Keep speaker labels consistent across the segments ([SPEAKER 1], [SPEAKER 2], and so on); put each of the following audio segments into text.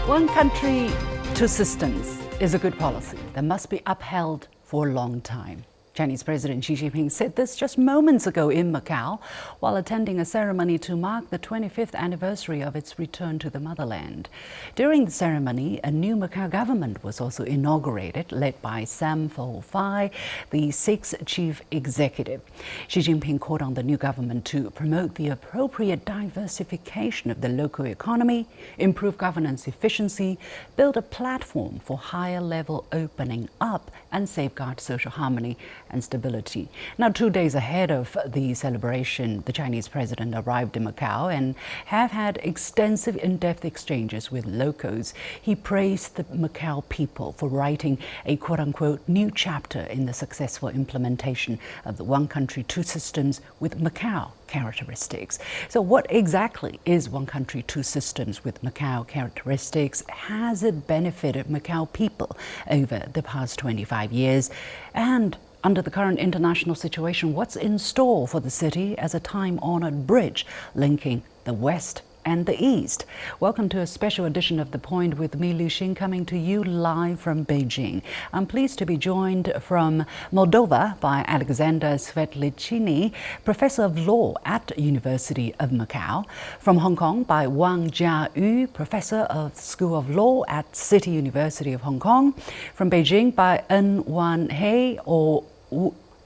[SPEAKER 1] One country, two systems is a good policy that must be upheld for a long time. Chinese President Xi Jinping said this just moments ago in Macao while attending a ceremony to mark the 25th anniversary of its return to the motherland. During the ceremony, a new Macao government was also inaugurated, led by Sam Fai, the sixth chief executive. Xi Jinping called on the new government to promote the appropriate diversification of the local economy, improve governance efficiency, build a platform for higher level opening up, and safeguard social harmony and stability. Now, 2 days ahead of the celebration, the Chinese president arrived in Macao and have had extensive in-depth exchanges with locals. He praised the Macao people for writing a quote-unquote new chapter in the successful implementation of the one country, two systems with Macao characteristics. So what exactly is one country, two systems with Macao characteristics? Has it benefited Macao people over the past 25 years? And under the current international situation, what's in store for the city as a time-honored bridge linking the West and the East? Welcome to a special edition of The Point with me, Liu Xin, coming to you live from Beijing. I'm pleased to be joined from Moldova by Alexandr Svetlicinii, Professor of Law at University of Macao. From Hong Kong by Wang Jiayu, Professor of School of Law at City University of Hong Kong. From Beijing by En Wan Hei or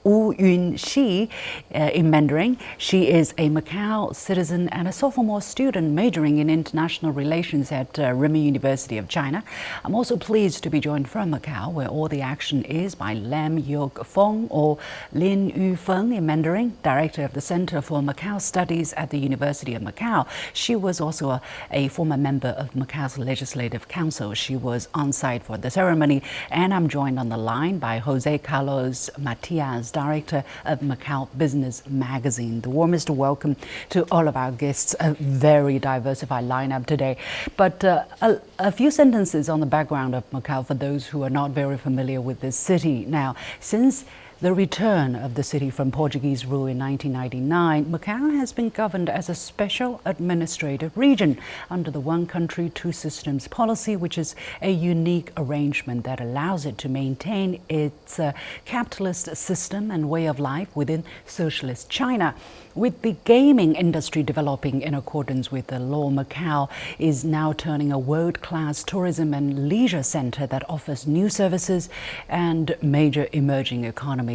[SPEAKER 1] Wu Yunxi in Mandarin. She is a Macao citizen and a sophomore student majoring in international relations at Renmin University of China. I'm also pleased to be joined from Macao, where all the action is, by Lam Yok Feng or Lin Yu Feng in Mandarin, Director of the Center for Macao Studies at the University of Macao. She was also a former member of Macao's Legislative Council. She was on site for the ceremony, and I'm joined on the line by Jose Carlos Matias, Director of Macao Business Magazine. The warmest welcome to all of our guests. A very diversified lineup today. But a few sentences on the background of Macao for those who are not very familiar with this city. Now, since the return of the city from Portuguese rule in 1999, Macao has been governed as a special administrative region under the one country, two systems policy, which is a unique arrangement that allows it to maintain its capitalist system and way of life within socialist China. With the gaming industry developing in accordance with the law, Macao is now turning a world-class tourism and leisure center that offers new services, and major emerging economies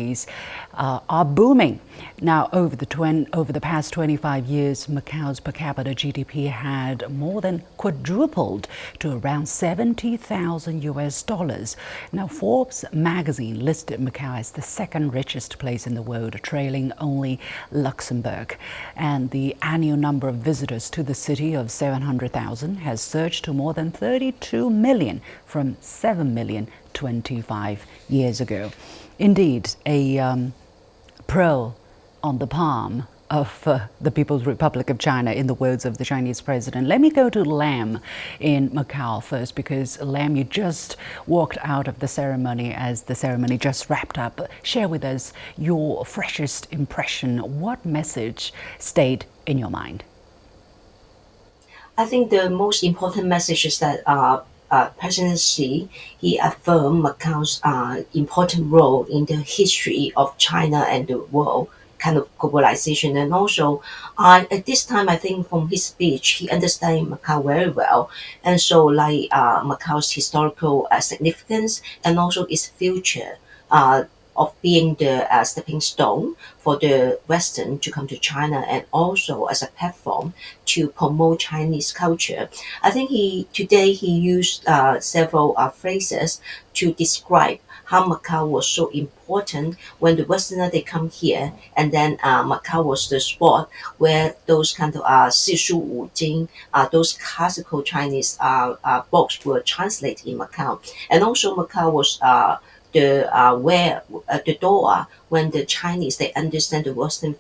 [SPEAKER 1] are booming. Now, over the past 25 years, Macao's per capita GDP had more than quadrupled to around $70,000. Now, Forbes magazine listed Macao as the second richest place in the world, trailing only Luxembourg. And the annual number of visitors to the city of 700,000 has surged to more than 32 million from 7 million 25 years ago. Indeed, a pearl on the palm of the People's Republic of China, in the words of the Chinese president. Let me go to Lam in Macao first, because Lam, you just walked out of the ceremony as the ceremony just wrapped up. Share with us your freshest impression. What message stayed in your mind?
[SPEAKER 2] I think the most important message is that President Xi, he affirmed Macao's important role in the history of China and the world kind of globalization. And also, at this time, I think from his speech, he understands Macao very well. And so, like Macao's historical significance and also its future of being the stepping stone for the Western to come to China, and also as a platform to promote Chinese culture. I think today he used several phrases to describe how Macao was so important when the Westerner they come here, and then Macao was the spot where those kind of 四书五经, those classical Chinese books were translated in Macao, and also Macao was the door when the Chinese they understand the Western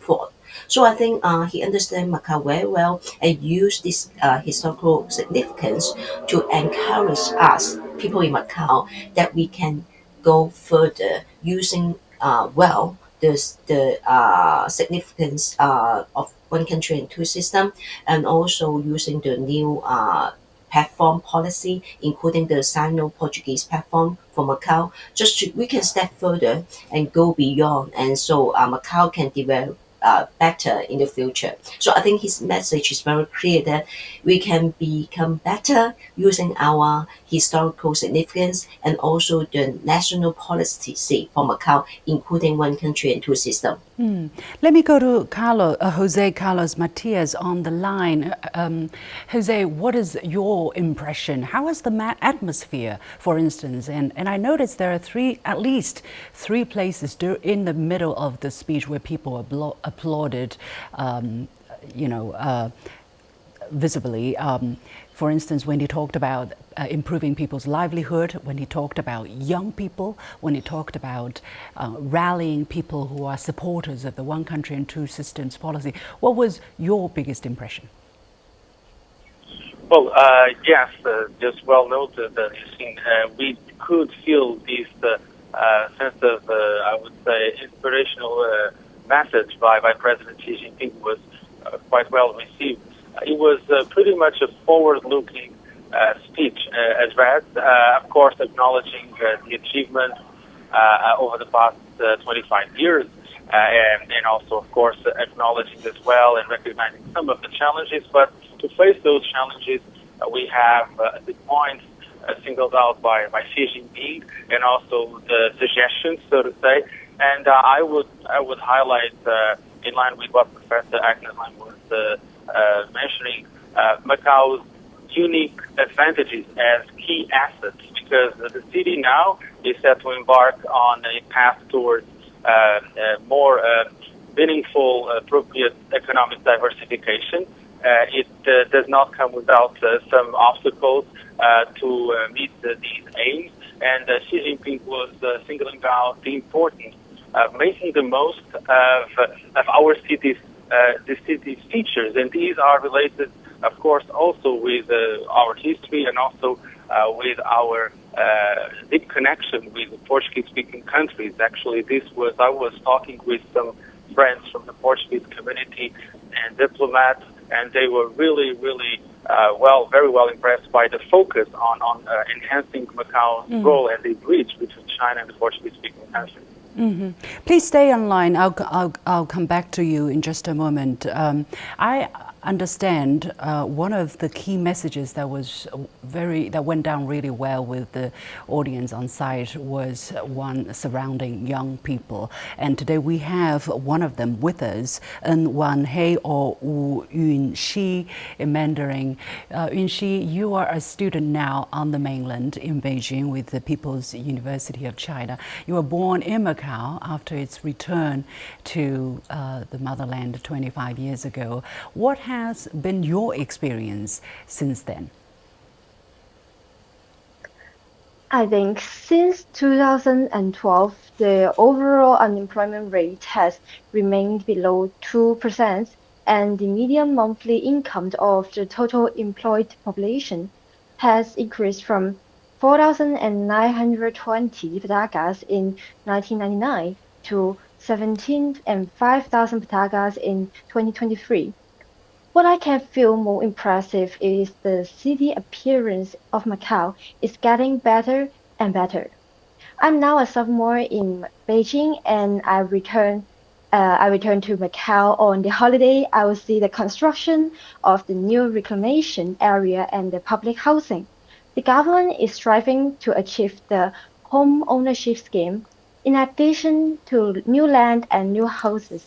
[SPEAKER 2] thought. So I think he understands Macao very well and used this historical significance to encourage us, people in Macao, that we can go further using well the significance of one country and two system, and also using the new platform policy, including the Sino-Portuguese platform for Macau, we can step further and go beyond, and so Macau can develop better in the future. So I think his message is very clear that we can become better using our historical significance and also the national policy for Macau, including one country and two systems.
[SPEAKER 1] Let me go to Jose Carlos Matias on the line. Jose, what is your impression? How is the atmosphere, for instance? And I noticed there are at least three places in the middle of the speech where people applauded, visibly. For instance, when he talked about improving people's livelihood, when he talked about young people, when he talked about rallying people who are supporters of the one country and two systems policy. What was your biggest impression?
[SPEAKER 3] Well, yes, just well noted, we could feel this sense of, I would say, inspirational message by President Xi Jinping was quite well received. It was pretty much a forward-looking speech address, of course, acknowledging the achievements over the past 25 years, and also, of course, acknowledging as well and recognizing some of the challenges. But to face those challenges, we have the points singled out by Xi Jinping and also the suggestions, so to say. And I would highlight, in line with what Professor Alexandr was mentioning, Macau's unique advantages as key assets, because the city now is set to embark on a path towards more meaningful, appropriate economic diversification. It does not come without some obstacles to meet these aims, and Xi Jinping was singling out the importance of making the most of our city's the city's features, and these are related, of course, also with our history and also with our deep connection with the Portuguese-speaking countries. Actually, I was talking with some friends from the Portuguese community and diplomats, and they were really, really very well impressed by the focus on enhancing Macau's role as a bridge between China and the Portuguese-speaking countries.
[SPEAKER 1] Mm-hmm. Please stay online. I'll come back to you in just a moment. I understand one of the key messages that went down really well with the audience on site was one surrounding young people. And today we have one of them with us, Wan Hei or Wu Yunxi in Mandarin. Yunxi, you are a student now on the mainland in Beijing with the People's University of China. You were born in Macau after its return to the motherland 25 years ago. What has been your experience since then?
[SPEAKER 4] I think since 2012, the overall unemployment rate has remained below 2%, and the median monthly income of the total employed population has increased from 4,920 patakas in 1999 to 17,005 patakas in 2023. What I can feel more impressive is the city appearance of Macau is getting better and better. I'm now a sophomore in Beijing, and I return to Macau on the holiday. I will see the construction of the new reclamation area and the public housing. The government is striving to achieve the home ownership scheme, in addition to new land and new houses.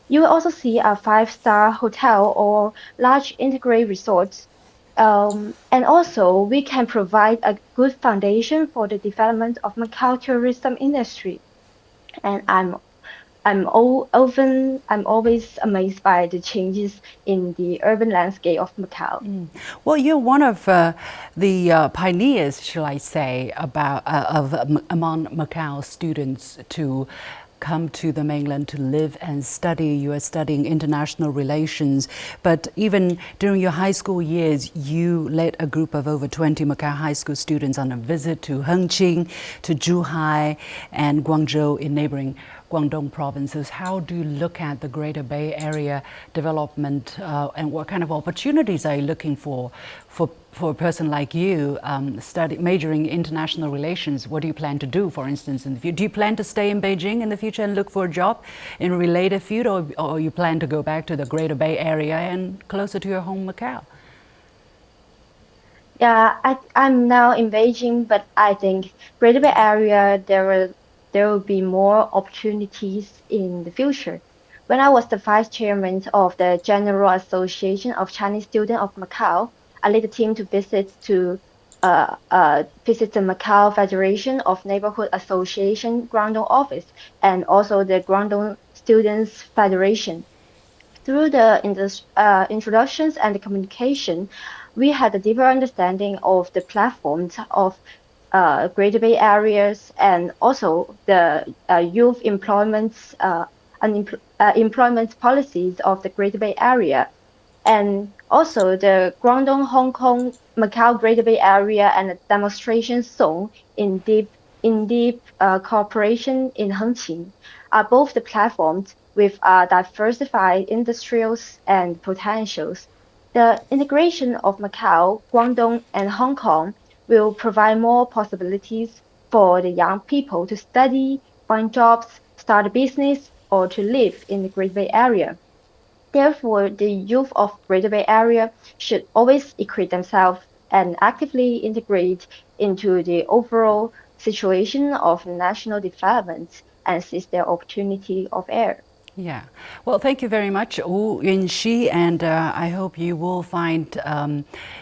[SPEAKER 4] You will also see a 5-star hotel or large integrated resorts. And also, we can provide a good foundation for the development of Macau tourism industry. And I'm always amazed by the changes in the urban landscape of Macau.
[SPEAKER 1] Well, you're one of the pioneers, shall I say, among Macau students to come to the mainland to live and study. You are studying international relations, but even during your high school years, you led a group of over 20 Macau high school students on a visit to Hengqin, to Zhuhai and Guangzhou in neighboring Guangdong provinces. How do you look at the Greater Bay Area development, and what kind of opportunities are you looking for a person like you, majoring in international relations? What do you plan to do, for instance, in the future? Do you plan to stay in Beijing in the future and look for a job in a related field, or you plan to go back to the Greater Bay Area and closer to your home, Macau?
[SPEAKER 4] Yeah, I'm now in Beijing, but I think Greater Bay Area there will be more opportunities in the future. When I was the vice chairman of the General Association of Chinese Students of Macau, I led the team to visit the Macau Federation of Neighborhood Association Guangdong office and also the Guangdong Students Federation. Through the introductions and the communication, we had a deeper understanding of the platforms of Greater Bay Areas and also the youth employment policies of the Greater Bay Area, and also the Guangdong, Hong Kong, Macau Greater Bay Area and the demonstration zone in deep cooperation in Hengqin are both the platforms with diversified industrials and potentials. The integration of Macau, Guangdong, and Hong Kong will provide more possibilities for the young people to study, find jobs, start a business, or to live in the Great Bay Area. Therefore, the youth of Greater Bay Area should always equip themselves and actively integrate into the overall situation of national development and seize their opportunity of air.
[SPEAKER 1] Yeah. Well, thank you very much, Wu Yunxi, and I hope you will find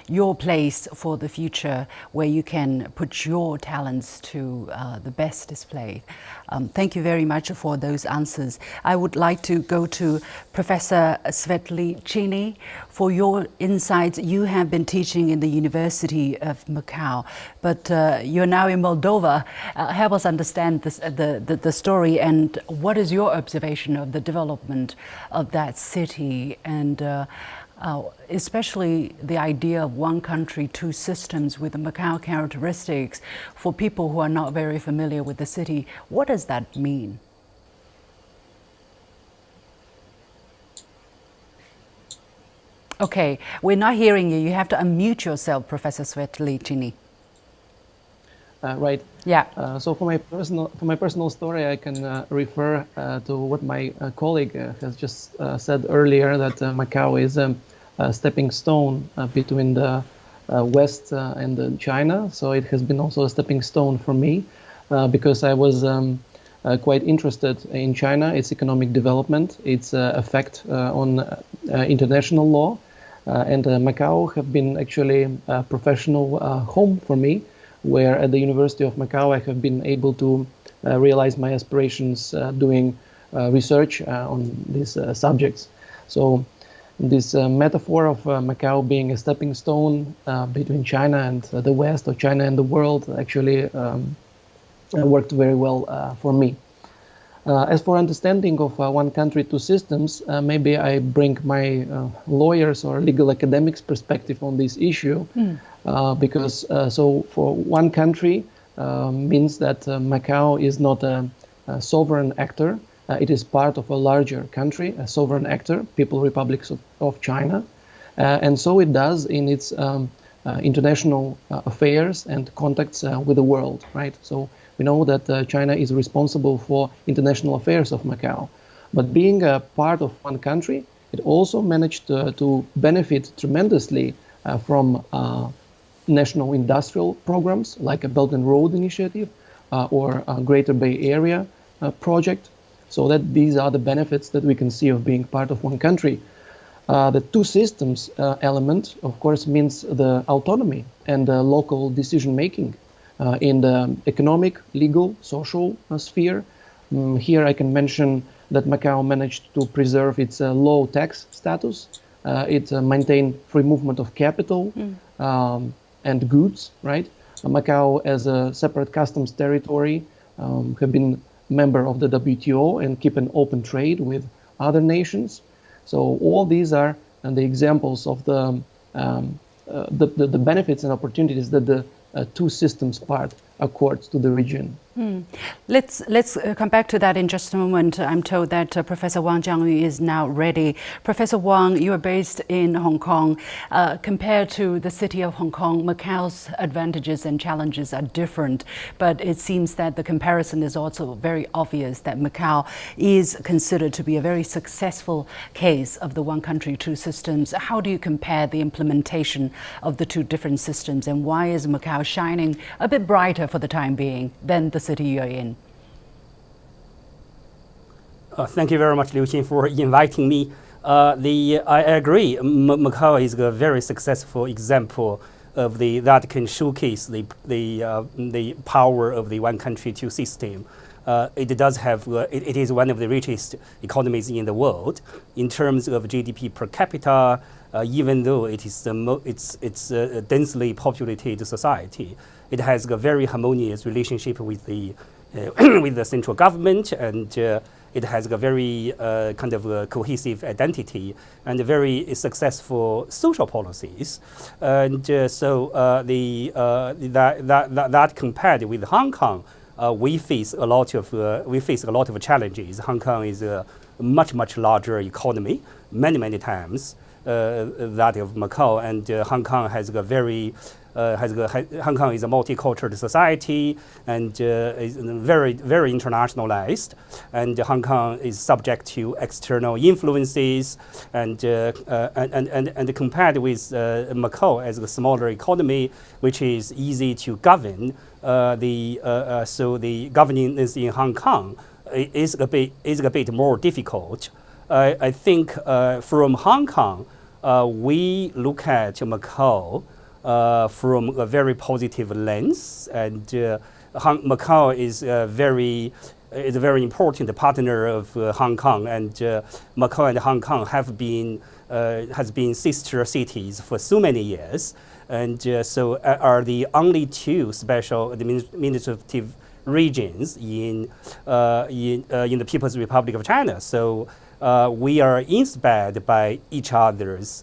[SPEAKER 1] your place for the future where you can put your talents to the best display. Thank you very much for those answers. I would like to go to Professor Svetlicinii for your insights. You have been teaching in the University of Macau, but you're now in Moldova. Help us understand this, the story, and what is your observation of the development of that city, and especially the idea of one country, two systems with the Macau characteristics. For people who are not very familiar with the city, what does that mean? Okay, we're not hearing you. You have to unmute yourself, Professor Svetlicinii.
[SPEAKER 5] Right.
[SPEAKER 1] Yeah.
[SPEAKER 5] So for my personal story, I can refer to what my colleague has just said earlier, that Macau is a stepping stone between the West and China. So it has been also a stepping stone for me because I was quite interested in China, its economic development, its effect on international law, and Macau have been actually a professional home for me, where at the University of Macau I have been able to realize my aspirations doing research on these subjects. So this metaphor of Macau being a stepping stone between China and the West, or China and the world, actually worked very well for me. As for understanding of one country, two systems, maybe I bring my lawyers or legal academics perspective on this issue, because so for one country means that Macau is not a sovereign actor. It is part of a larger country, a sovereign actor, People's Republic of China, and so it does in its international affairs and contacts with the world, right? So we know that China is responsible for international affairs of Macau, but being a part of one country, it also managed to benefit tremendously from national industrial programs like a Belt and Road Initiative or a Greater Bay Area project. So that these are the benefits that we can see of being part of one country. The two systems element, of course, means the autonomy and the local decision making in the economic, legal, social sphere. Here I can mention that Macau managed to preserve its low tax status. It maintained free movement of capital and goods, right? Macau, as a separate customs territory, have been member of the WTO and keep an open trade with other nations. So all these are the examples of the benefits and opportunities that the two systems part accords to the region.
[SPEAKER 1] Let's come back to that in just a moment. I'm told that Professor Wang Jiangyu is now ready. Professor Wang, you are based in Hong Kong. Compared to the city of Hong Kong, Macao's advantages and challenges are different, but it seems that the comparison is also very obvious that Macao is considered to be a very successful case of the one country, two systems. How do you compare the implementation of the two different systems, and why is Macao shining a bit brighter for the time being than the city you're in?
[SPEAKER 6] Thank you very much, Liu Xin, for inviting me. I agree. Macao is a very successful example of that can showcase the power of the one country, two system. It does have. It is one of the richest economies in the world in terms of GDP per capita. Even though it is it's a densely populated society, it has a very harmonious relationship with the with the central government, and it has a very kind of a cohesive identity and very successful social policies. And that compared with Hong Kong, we face a lot of challenges. Hong Kong is a much larger economy, many times that of Macao, and Hong Kong has a very Hong Kong is a multicultural society and is very internationalized, and Hong Kong is subject to external influences, and compared with Macao as a smaller economy, which is easy to govern, so the governance in Hong Kong is a bit more difficult. I think from Hong Kong, we look at Macao from a very positive lens, and Macao is a very important partner of Hong Kong, and Macao and Hong Kong has been sister cities for so many years, and so are the only two special administrative regions in the People's Republic of China. So we are inspired by each other's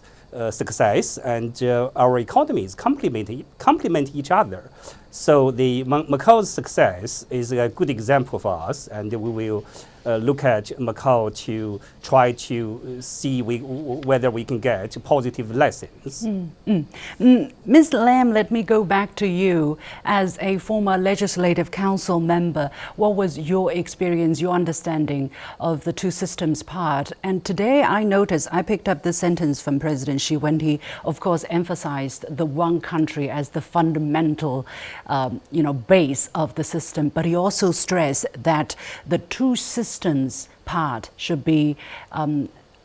[SPEAKER 6] success, and our economies complement each other. So the Macao's success is a good example for us, and we will look at Macao to try to see whether we can get positive lessons.
[SPEAKER 1] Ms. Lam, let me go back to you as a former Legislative Council member. What was your experience, your understanding of the two systems part? And today I picked up this sentence from President Xi when he, of course, emphasized the one country as the fundamental base of the system, but he also stressed that the two systems part should be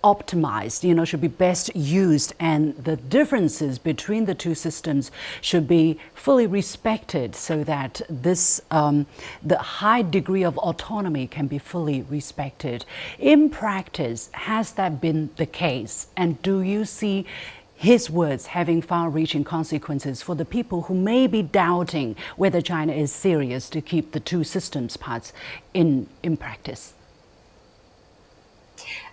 [SPEAKER 1] optimized, should be best used, and the differences between the two systems should be fully respected, so that the high degree of autonomy can be fully respected. In practice, has that been the case? And do you see his words having far-reaching consequences for the people who may be doubting whether China is serious to keep the two systems parts in practice?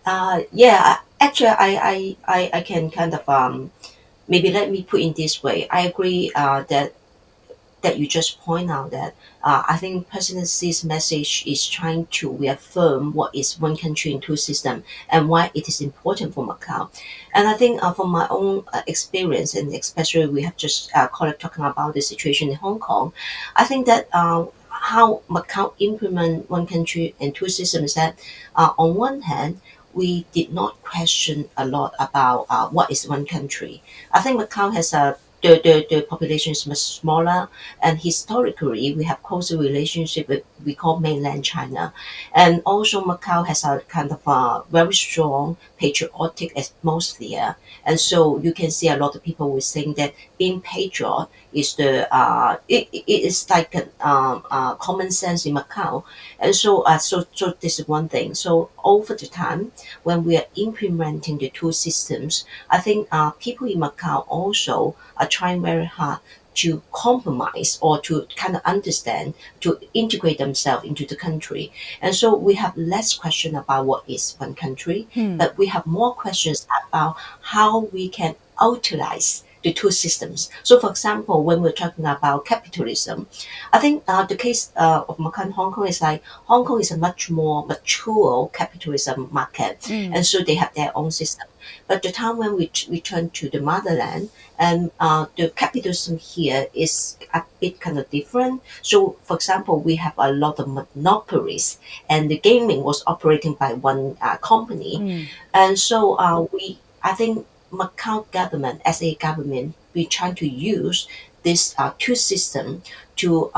[SPEAKER 2] Actually, I can kind of maybe let me put in this way. I agree that you just point out that I think President Xi's message is trying to reaffirm what is one country and two systems and why it is important for Macau. And I think from my own experience, and especially we have just talking about the situation in Hong Kong, I think that how Macau implement one country and two systems, that on one hand, we did not question a lot about what is one country. I think Macau has the population is much smaller, and historically we have closer relationship with we call mainland China, and also Macau has a kind of a very strong patriotic atmosphere, and so you can see a lot of people will saying that being patriot is it is like a common sense in Macau, and so this is one thing. So over the time when we are implementing the two systems, I think people in Macau also are trying very hard to compromise or to kind of understand, to integrate themselves into the country. And so we have less question about what is one country, but we have more questions about how we can utilize the two systems. So, for example, when we're talking about capitalism, I think the case of Macau and Hong Kong is like Hong Kong is a much more mature capitalism market, and so they have their own system. But the time when we return to the motherland, and the capitalism here is a bit kind of different. So, for example, we have a lot of monopolies, and the gaming was operating by one company, and so I think Macau government, as a government, we try to use this two system to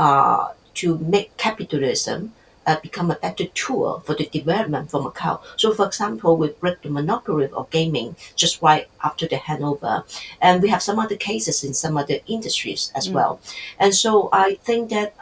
[SPEAKER 2] make capitalism become a better tool for the development for Macau. So, for example, we break the monopoly of gaming just right after the handover, and we have some other cases in some other industries as well. And so, I think that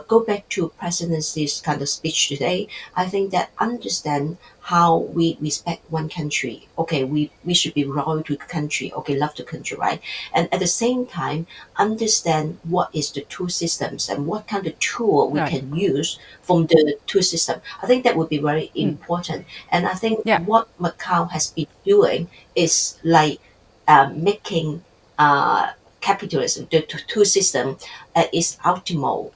[SPEAKER 2] go back to President Xi's kind of speech today. I think that understand how we respect one country. Okay, we should be loyal to the country. Okay, love the country, right? And at the same time, understand what is the two systems and what kind of tool we can use from the two system. I think that would be very important. And I think what Macau has been doing is like making capitalism, the two system is optimal,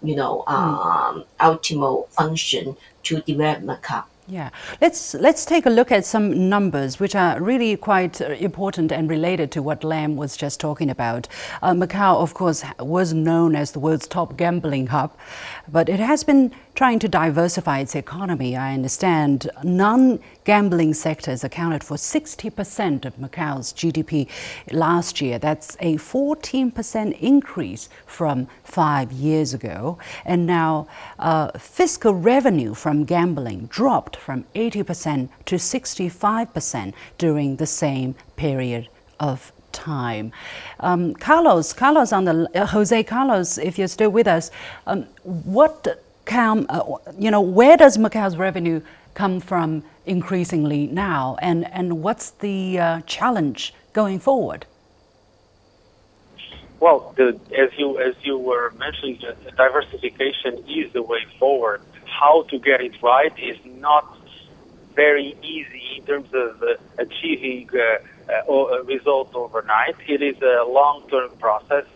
[SPEAKER 2] optimal function to develop Macau.
[SPEAKER 1] Yeah, let's take a look at some numbers which are really quite important and related to what Lam was just talking about. Macau, of course, was known as the world's top gambling hub, but it has been trying to diversify its economy. I understand non-gambling sectors accounted for 60% of Macau's GDP last year. That's a 14% increase from 5 years ago. And now fiscal revenue from gambling dropped from 80% to 65% during the same period of time. Carlos, Jose Carlos, if you're still with us, where does Macau's revenue come from increasingly now, and what's the challenge going forward?
[SPEAKER 3] Well, as you were mentioning, diversification is the way forward. How to get it right is not very easy in terms of achieving results overnight. It is a long-term process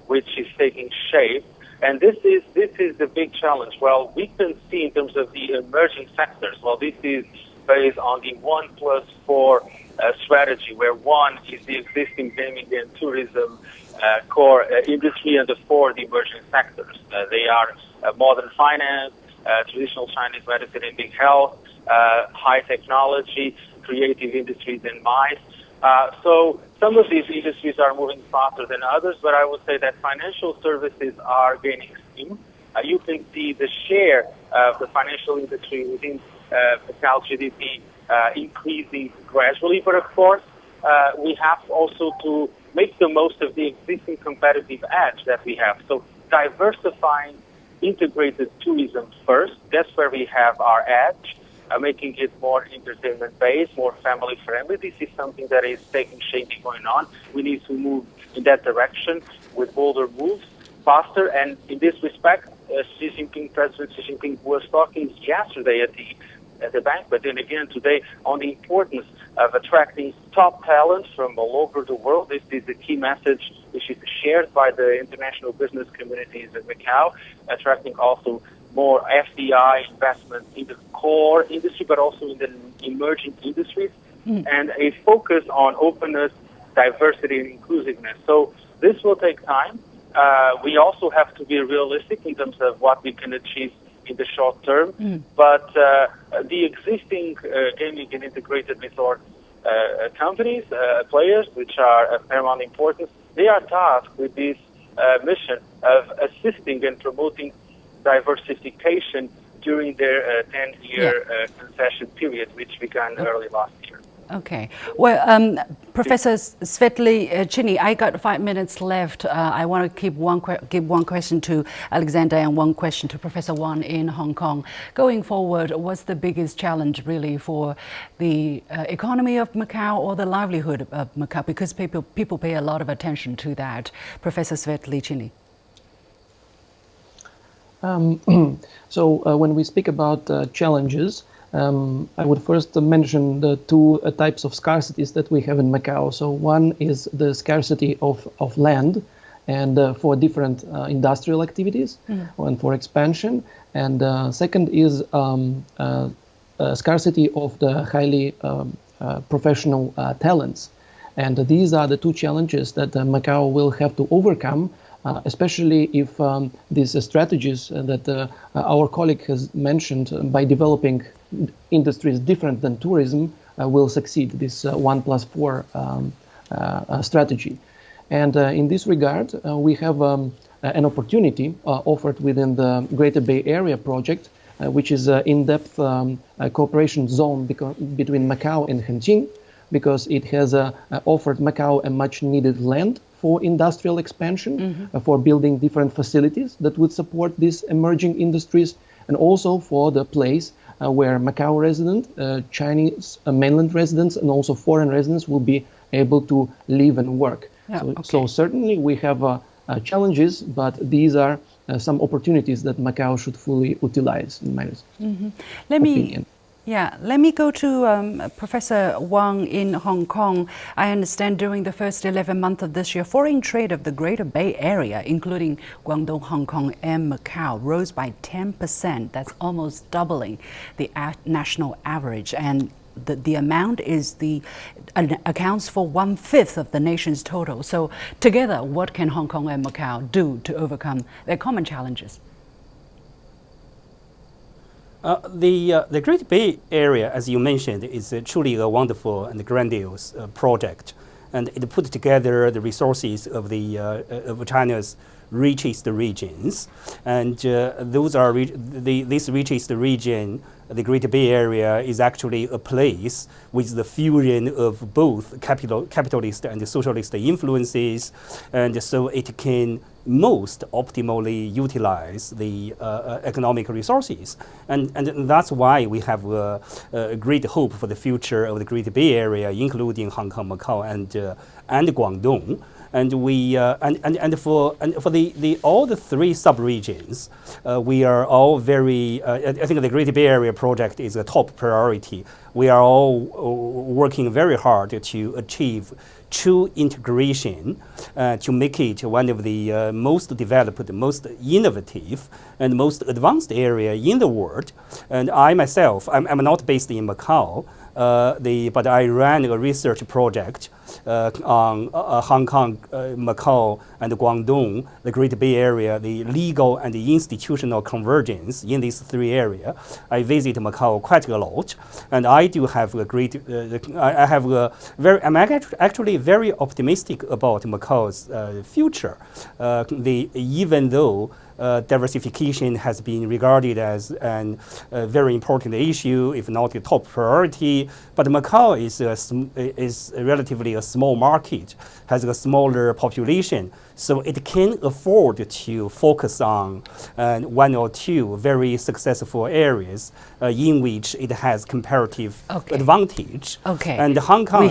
[SPEAKER 3] which is taking shape. And this is the big challenge. Well, we can see in terms of the emerging sectors. Well, this is based on the 1+4 strategy, where 1 is the existing gaming and tourism core industry, and the 4 the emerging sectors. They are modern finance, traditional Chinese medicine and big health, high technology, creative industries, and MICE. So some of these industries are moving faster than others, but I would say that financial services are gaining steam. You can see the share of the financial industry within Macau GDP increasing gradually, but of course we have also to make the most of the existing competitive edge that we have. So diversifying integrated tourism first, that's where we have our edge. Making it more entertainment-based, more family-friendly. This is something that is taking shape going on. We need to move in that direction with bolder moves, faster. And in this respect, President Xi Jinping was talking yesterday at the bank, but then again today on the importance of attracting top talent from all over the world. This is the key message which is shared by the international business communities in Macau, attracting also more FDI investment in the core industry, but also in the emerging industries, and a focus on openness, diversity, and inclusiveness. So this will take time. We also have to be realistic in terms of what we can achieve in the short term, but the existing gaming and integrated resort companies, players, which are of paramount importance, they are tasked with this mission of assisting and promoting diversification during their 10-year concession period, which began early last year.
[SPEAKER 1] Okay. Well, Professor Svetlicinii, I got 5 minutes left. I want to give one question to Alexandr and one question to Professor Wang in Hong Kong. Going forward, what's the biggest challenge really for the economy of Macau or the livelihood of Macau? Because people pay a lot of attention to that. Professor Svetlicinii.
[SPEAKER 5] So when we speak about challenges, I would first mention the two types of scarcities that we have in Macau. So one is the scarcity of land and for different industrial activities and for expansion. And second is scarcity of the highly professional talents. And these are the two challenges that Macau will have to overcome, especially if these strategies that our colleague has mentioned by developing industries different than tourism will succeed, this 1+4 strategy. And in this regard, we have an opportunity offered within the Greater Bay Area project, which is an in-depth cooperation zone between Macau and Hengqin, because it has offered Macau a much-needed land for industrial expansion, for building different facilities that would support these emerging industries, and also for the place where Macau residents, Chinese mainland residents, and also foreign residents will be able to live and work. Yeah, so certainly we have challenges, but these are some opportunities that Macau should fully utilize, in my opinion.
[SPEAKER 1] Let me go to Professor Wang in Hong Kong. I understand during the first 11 months of this year, foreign trade of the Greater Bay Area, including Guangdong, Hong Kong, and Macau, rose by 10%. That's almost doubling the national average. And the amount accounts for 1/5 of the nation's total. So together, what can Hong Kong and Macau do to overcome their common challenges?
[SPEAKER 6] The Great Bay Area, as you mentioned, is truly a wonderful and grandiose project, and it put together the resources of of China's richest regions, and this richest region, the Great Bay Area, is actually a place with the fusion of both capitalist and socialist influences, and so it can most optimally utilize the economic resources. And that's why we have a great hope for the future of the Great Bay Area, including Hong Kong, Macau, and Guangdong. And we for all the three sub-regions, we are all very. I think the Great Bay Area project is a top priority. We are all working very hard to achieve true integration, to make it one of the most developed, most innovative, and most advanced area in the world. And I myself, I'm not based in Macau, but I ran a research project on Hong Kong, Macau, and Guangdong, the Great Bay Area, the legal and the institutional convergence in these three areas. I visit Macau quite a lot, and I do have a great. I'm actually very optimistic about Macau's future. Even though diversification has been regarded as a very important issue, if not a top priority. But Macau is relatively a small market, has a smaller population, so it can afford to focus on one or two very successful areas in which it has comparative advantage.
[SPEAKER 1] Okay.
[SPEAKER 6] And Hong Kong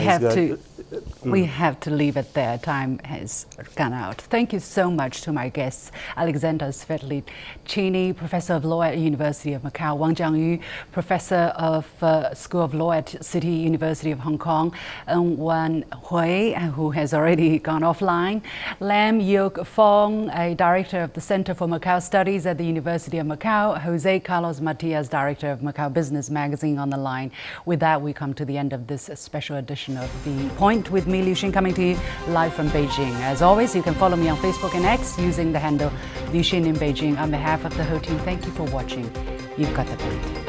[SPEAKER 1] we have to leave it there. Time has gone out. Thank you so much to my guests, Alexandr Svetlicinii, Professor of Law at University of Macau, Wang Jiangyu, Professor of School of Law at City University of Hong Kong, and Wan Hui, who has already gone offline, Lam Yuk Fong, a Director of the Center for Macau Studies at the University of Macau, Jose Carlos Matias, Director of Macau Business Magazine, on the line. With that, we come to the end of this special edition of The Point with me, Liu Xin, coming to you live from Beijing. As always, you can follow me on Facebook and X using the handle Liu Xin in Beijing. On behalf of the whole team, thank you for watching. You've got the point.